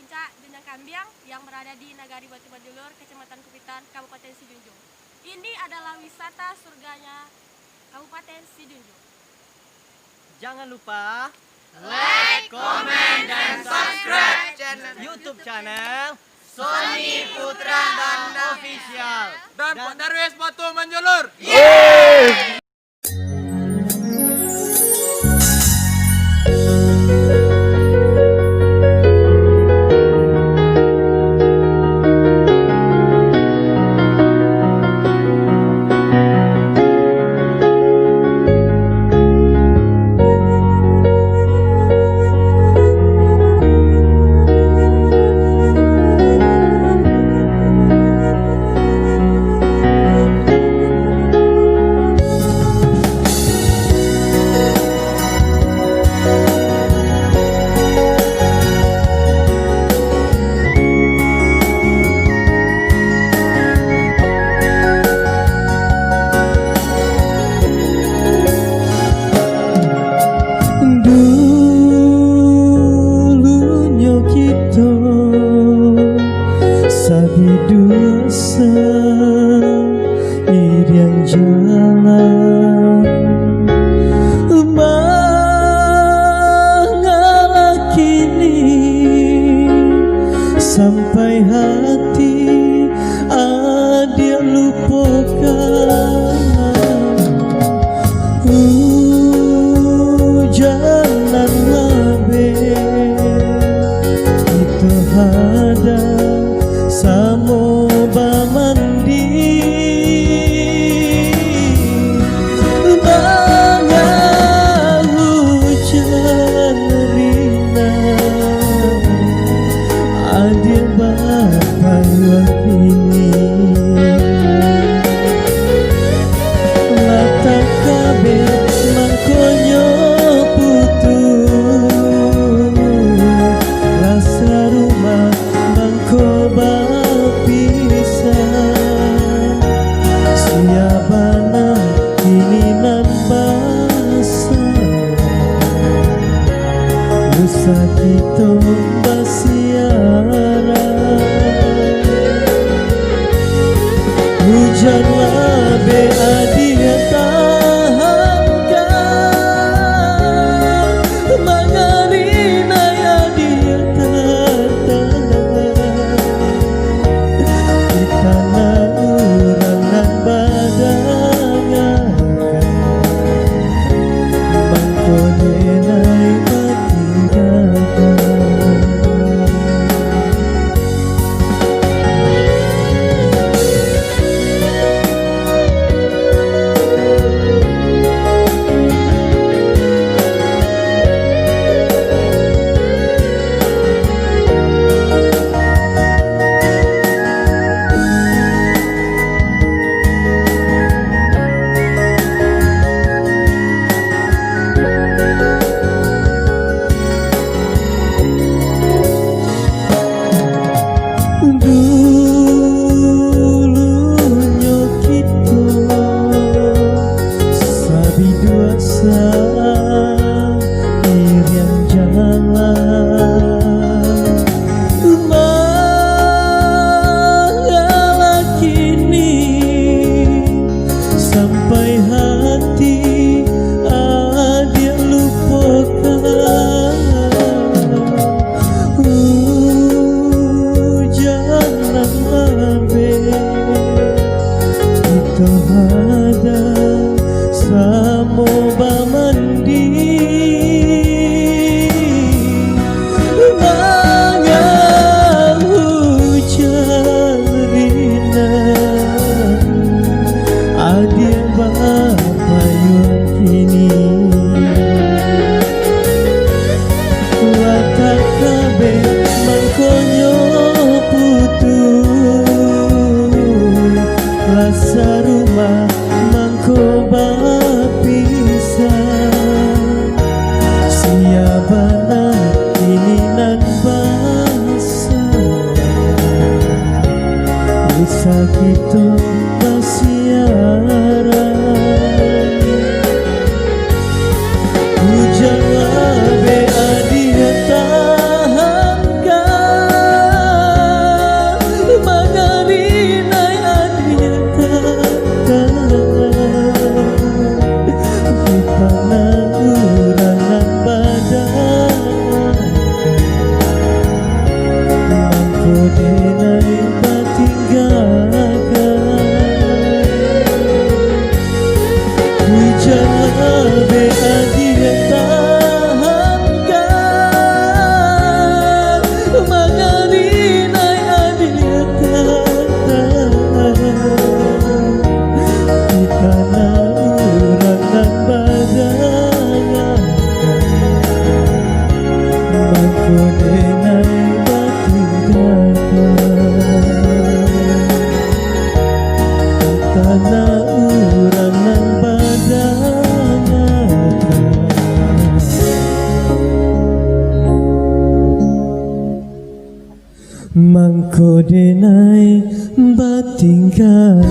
Puncak Junjang Kambiang yang berada di Nagari Batu Bajulur, Kecamatan Kupitan, Kabupaten Sijunjung. Ini adalah wisata surganya Kabupaten Sijunjung. Jangan lupa like, comment, dan subscribe YouTube channel Sony Putra dan Official. dan Pak Darwis Batu Menjulur. Dulunya kita sabi dosa irian jalan mengalah kini sampai hati ada lupakan. Jalan labe itu ada samo bamandi banga hujan rina adil bapak wakini latak kabe mangkonyo kita basiara hujan wabe adia tahankan mangarina ya dia kita nalurangan badangan mangkonenai samo bamandi banga hujan rina adil bapak yakini watak kabe mangkonyo putu rasa rumah Karena urang nan badangaka Mangko denai batinggalkan